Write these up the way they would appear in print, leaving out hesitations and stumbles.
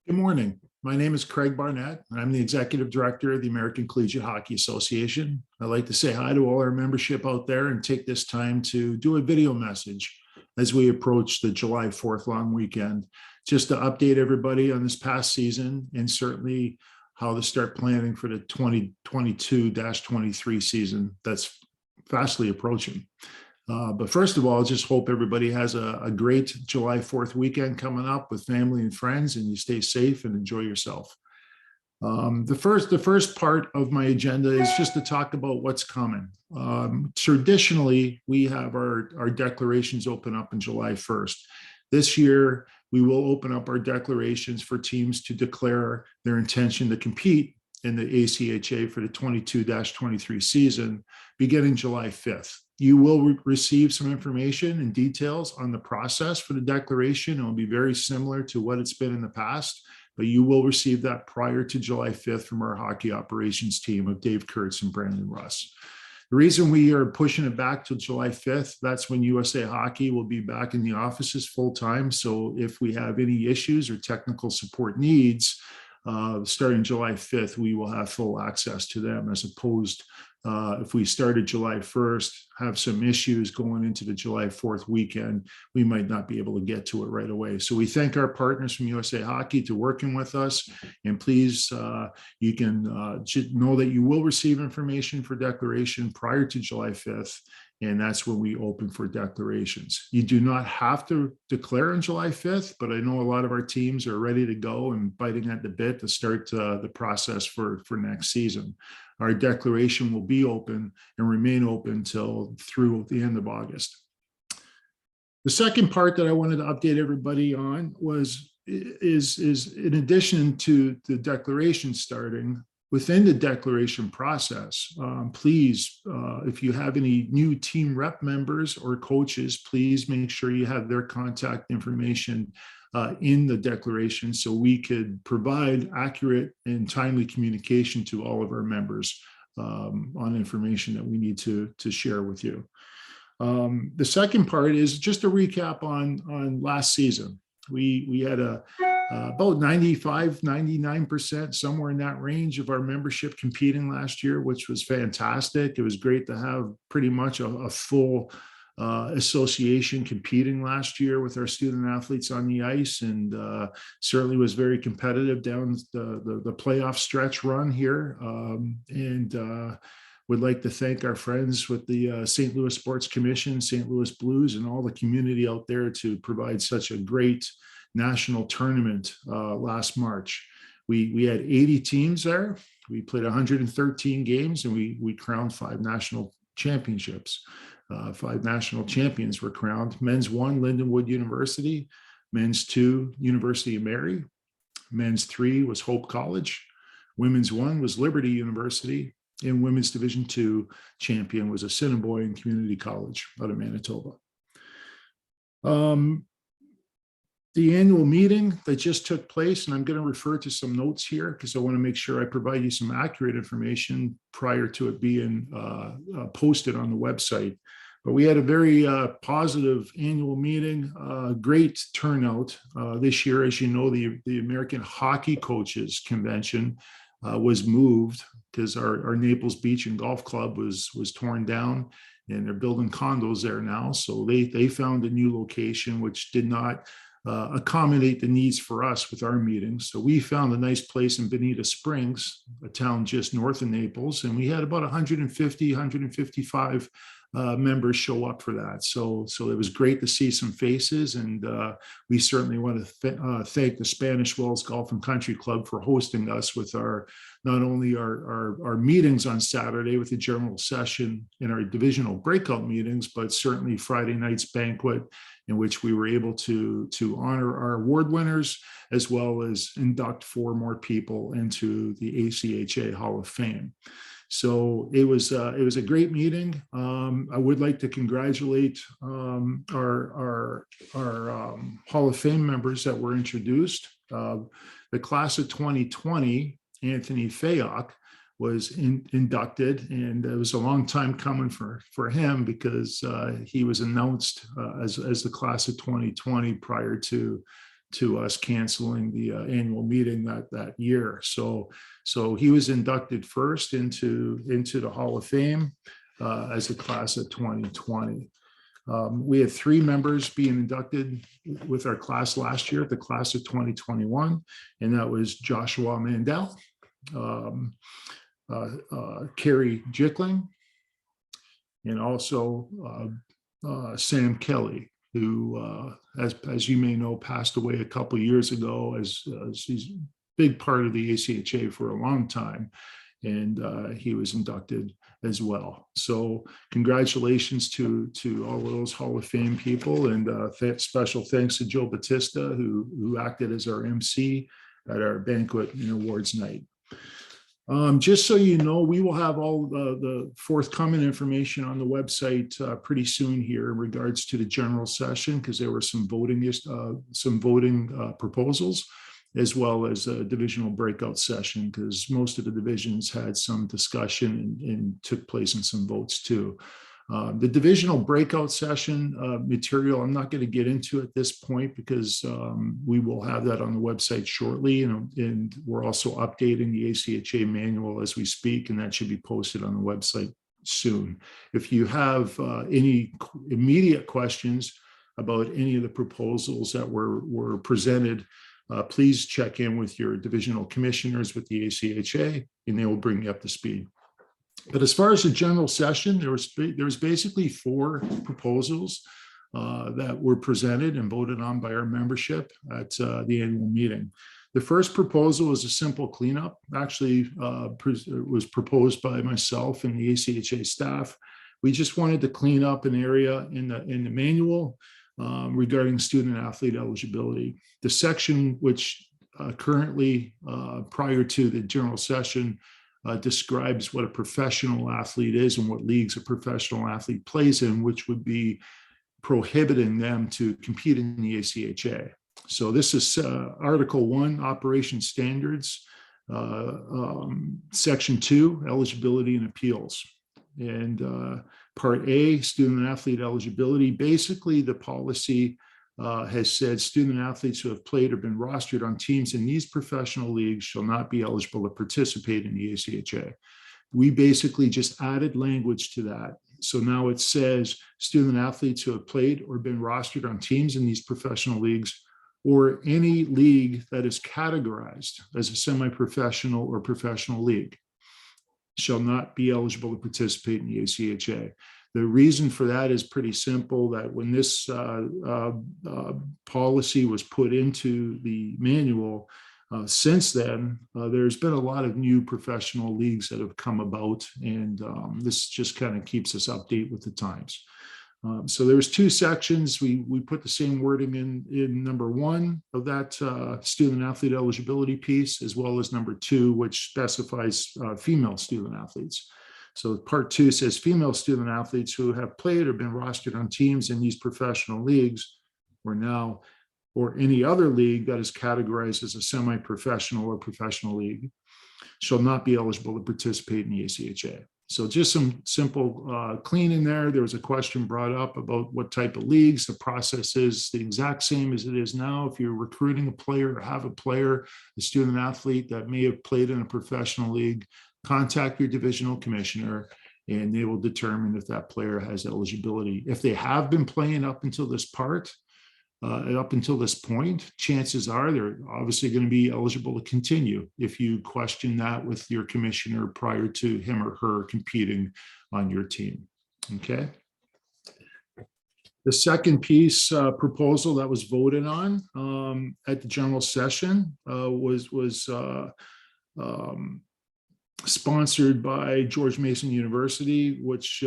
Good morning. My name is Craig Barnett, and I'm the Executive Director of the American Collegiate Hockey Association. I'd like to say hi to all our membership out there and take this time to do a video message as we approach the July 4th long weekend, just to update everybody on this past season and certainly how to start planning for the 2022-23 season that's fastly approaching. But first of all, I just hope everybody has a great July 4th weekend coming up with family and friends, and you stay safe and enjoy yourself. The first part of my agenda is just to talk about what's coming. Traditionally, we have our declarations open up on July 1st. This year, we will open up our declarations for teams to declare their intention to compete in the ACHA for the 22-23 season beginning July 5th. You will receive some information and details on the process for the declaration. It will be very similar to what it's been in the past, but you will receive that prior to July 5th from our hockey operations team of Dave Kurtz and Brandon Russ. The reason we are pushing it back to July 5th, that's when USA Hockey will be back in the offices full time. So if we have any issues or technical support needs, starting July 5th, we will have full access to them, as opposed if we started July 1st, have some issues going into the July 4th weekend, we might not be able to get to it right away. So we thank our partners from USA Hockey to working with us. And please, you can know that you will receive information for declaration prior to July 5th. And that's when we open for declarations. You do not have to declare on July 5th, but I know a lot of our teams are ready to go and biting at the bit to start the process for next season. Our declaration will be open and remain open till through the end of August. The second part that I wanted to update everybody on is in addition to the declaration starting, within the declaration process, please, if you have any new team rep members or coaches, please make sure you have their contact information in the declaration so we could provide accurate and timely communication to all of our members on information that we need to share with you. The second part is just a recap on last season. We had about 95, 99%, somewhere in that range of our membership competing last year, which was fantastic. It was great to have pretty much a full association competing last year with our student athletes on the ice, and certainly was very competitive down the playoff stretch run here. Would like to thank our friends with the St. Louis Sports Commission, St. Louis Blues, and all the community out there to provide such a great national tournament last March. We had 80 teams there. We played 113 games, and we crowned 5 national championships. 5 national champions were crowned. Men's 1, Lindenwood University. Men's 2, University of Mary. Men's 3 was Hope College. Women's 1 was Liberty University. And women's Division 2 champion was Assiniboine Community College out of Manitoba. The annual meeting that just took place, and I'm going to refer to some notes here because I want to make sure I provide you some accurate information prior to it being posted on the website. But we had a very positive annual meeting, great turnout this year. As you know, the American Hockey Coaches Convention was moved because our Naples Beach and Golf Club was torn down, and they're building condos there now. So they found a new location, which did not accommodate the needs for us with our meetings. So we found a nice place in Bonita Springs, a town just north of Naples, and we had about 150, 155 members show up for that. So it was great to see some faces, and we certainly want to thank the Spanish Wells Golf and Country Club for hosting us with not only our meetings on Saturday with the general session and our divisional breakout meetings, but certainly Friday night's banquet, in which we were able to honor our award winners, as well as induct 4 more people into the ACHA Hall of Fame. So it was a great meeting. I would like to congratulate our Hall of Fame members that were introduced. The class of 2020, Anthony Fayok, was inducted, and it was a long time coming for him because he was announced as the class of 2020 prior to to us canceling the annual meeting that year. So he was inducted first into the Hall of Fame as a class of 2020. We had 3 members being inducted with our class last year, the class of 2021, and that was Joshua Mandel, Carrie Jickling, and also Sam Kelly, who, as you may know, passed away a couple of years ago, as he's a big part of the ACHA for a long time, and he was inducted as well. So congratulations to all of those Hall of Fame people, and special thanks to Joe Batista, who acted as our MC at our banquet and awards night. Just so you know, we will have all the forthcoming information on the website pretty soon here in regards to the general session, because there were some voting proposals, as well as a divisional breakout session, because most of the divisions had some discussion and took place in some votes too. The divisional breakout session material, I'm not going to get into at this point, because we will have that on the website shortly, and we're also updating the ACHA manual as we speak, and that should be posted on the website soon. If you have any immediate questions about any of the proposals that were presented, please check in with your divisional commissioners with the ACHA, and they will bring you up to speed. But as far as the general session, there was basically 4 proposals that were presented and voted on by our membership at the annual meeting. The first proposal was a simple cleanup. Actually, it was proposed by myself and the ACHA staff. We just wanted to clean up an area in the manual regarding student athlete eligibility. The section which currently, prior to the general session, describes what a professional athlete is and what leagues a professional athlete plays in, which would be prohibiting them to compete in the ACHA. So this is Article 1, Operation Standards, Section 2, Eligibility and Appeals. And Part A, Student Athlete Eligibility. Basically, the policy has said student athletes who have played or been rostered on teams in these professional leagues shall not be eligible to participate in the ACHA. We basically just added language to that. So now it says student athletes who have played or been rostered on teams in these professional leagues, or any league that is categorized as a semi-professional or professional league, shall not be eligible to participate in the ACHA. The reason for that is pretty simple, that when this policy was put into the manual, since then, there's been a lot of new professional leagues that have come about, and this just kind of keeps us updated with the times. So there's 2 sections. We put the same wording in number 1 of that student athlete eligibility piece, as well as number 2, which specifies female student athletes. So Part 2 says female student athletes who have played or been rostered on teams in these professional leagues, or any other league that is categorized as a semi-professional or professional league, shall not be eligible to participate in the ACHA. So just some simple cleaning there. There was a question brought up about what type of leagues. The process is the exact same as it is now. If you're recruiting a player or have a player, a student athlete that may have played in a professional league, contact your divisional commissioner, and they will determine if that player has eligibility. If they have been playing up until this point, chances are they're obviously going to be eligible to continue if you question that with your commissioner prior to him or her competing on your team. Okay. The second piece proposal that was voted on at the general session was sponsored by George Mason University, which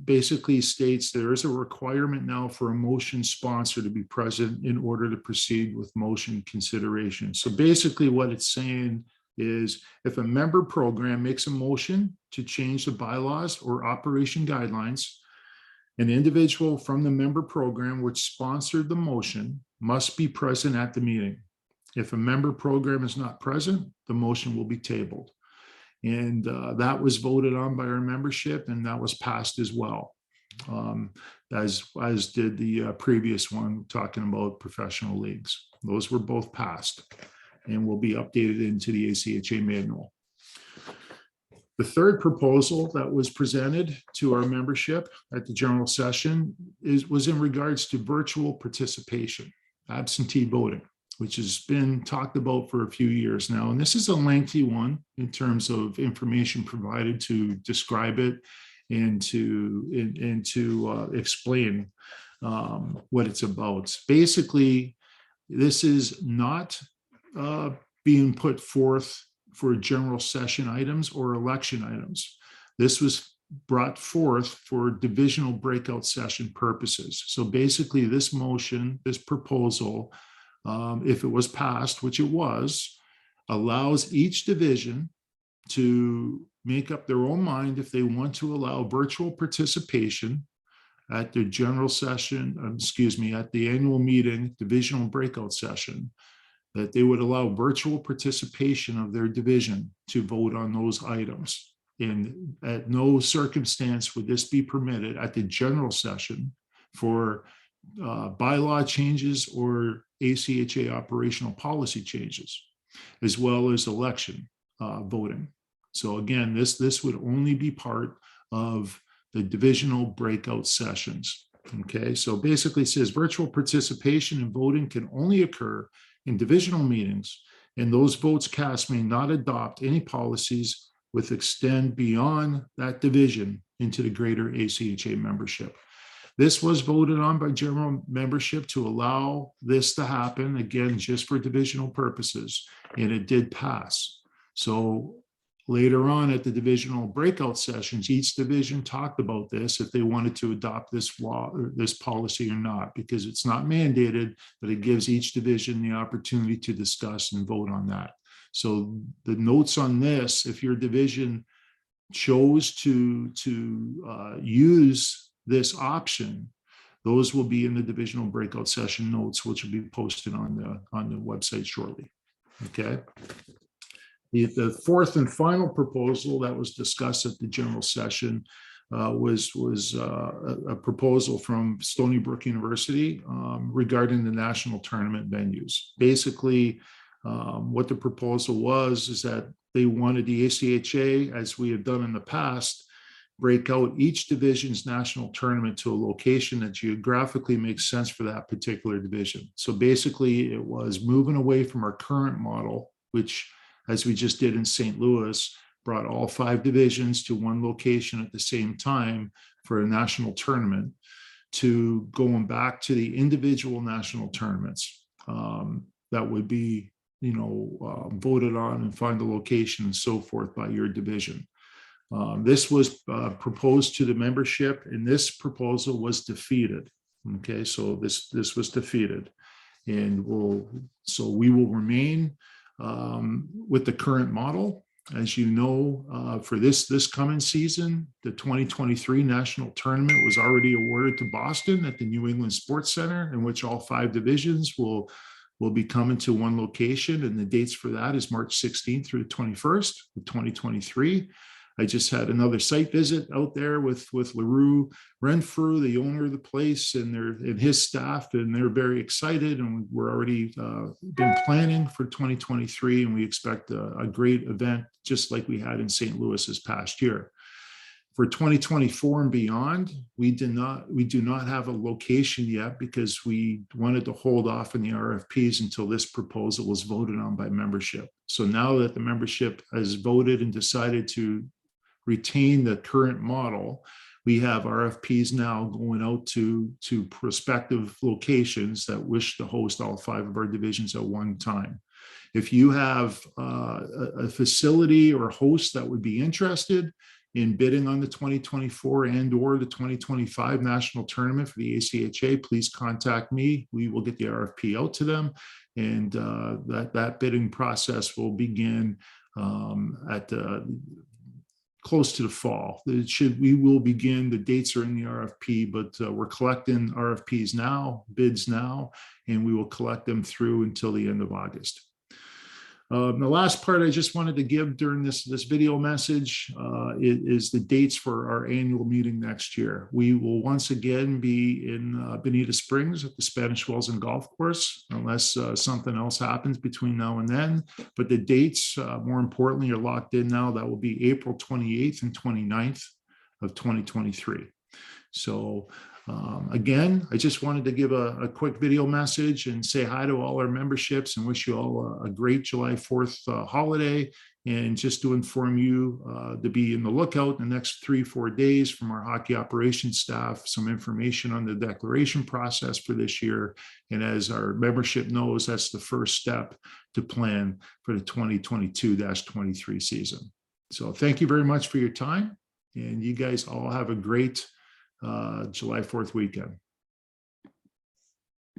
basically states there is a requirement now for a motion sponsor to be present in order to proceed with motion consideration. So basically what it's saying is, if a member program makes a motion to change the bylaws or operation guidelines, an individual from the member program which sponsored the motion must be present at the meeting. If a member program is not present, the motion will be tabled. And that was voted on by our membership, and that was passed as well. as did the previous one talking about professional leagues. Those were both passed and will be updated into the ACHA manual. The third proposal that was presented to our membership at the general session was in regards to virtual participation, absentee voting, which has been talked about for a few years now. And this is a lengthy one in terms of information provided to describe it and to explain what it's about. Basically, this is not being put forth for general session items or election items. This was brought forth for divisional breakout session purposes. So basically this motion, this proposal, if it was passed, which it was, allows each division to make up their own mind if they want to allow virtual participation at the general session, at the annual meeting, divisional breakout session, that they would allow virtual participation of their division to vote on those items. And at no circumstance would this be permitted at the general session for bylaw changes or ACHA operational policy changes, as well as election voting. So again, this would only be part of the divisional breakout sessions. Okay, so basically it says virtual participation in voting can only occur in divisional meetings, and those votes cast may not adopt any policies which extend beyond that division into the greater ACHA membership. This was voted on by general membership to allow this to happen, again, just for divisional purposes, and it did pass. So later on at the divisional breakout sessions, each division talked about this, if they wanted to adopt this law or this policy or not, because it's not mandated, but it gives each division the opportunity to discuss and vote on that. So the notes on this, if your division chose to use this option, those will be in the divisional breakout session notes, which will be posted on the website shortly. Okay. The fourth and final proposal that was discussed at the general session was a proposal from Stony Brook University regarding the national tournament venues. Basically, what the proposal was is that they wanted the ACHA, as we have done in the past, break out each division's national tournament to a location that geographically makes sense for that particular division. So basically, it was moving away from our current model, which, as we just did in St. Louis, brought all 5 divisions to one location at the same time for a national tournament, to going back to the individual national tournaments that would be, voted on and find a location and so forth by your division. This was proposed to the membership, and this proposal was defeated. Okay, so this was defeated, and we will remain with the current model. As you know, for this coming season, the 2023 national tournament was already awarded to Boston at the New England Sports Center, in which all 5 divisions will be coming to one location, and the dates for that is March 16th through the 21st of 2023. I just had another site visit out there with LaRue Renfrew, the owner of the place, and his staff, and they're very excited. And we're already been planning for 2023, and we expect a great event, just like we had in St. Louis this past year. For 2024 and beyond, we do not have a location yet, because we wanted to hold off on the RFPs until this proposal was voted on by membership. So now that the membership has voted and decided to retain the current model, we have RFPs now going out to prospective locations that wish to host all 5 of our divisions at one time. If you have a facility or host that would be interested in bidding on the 2024 and or the 2025 national tournament for the ACHA, please contact me. We will get the RFP out to them, and that bidding process will begin at close to the fall. We will begin, the dates are in the RFP, but we're collecting RFPs now, bids now, and we will collect them through until the end of August. The last part I just wanted to give during this video message is the dates for our annual meeting next year. We will once again be in Bonita Springs at the Spanish Wells and Golf Course, unless something else happens between now and then. But the dates, more importantly, are locked in now. That will be April 28th and 29th of 2023. So again, I just wanted to give a quick video message and say hi to all our memberships and wish you all a great July 4th holiday. And just to inform you to be in the lookout in the next 3-4 days from our hockey operations staff, some information on the declaration process for this year. And as our membership knows, that's the first step to plan for the 2022-23 season. So thank you very much for your time. And you guys all have a great July 4th weekend.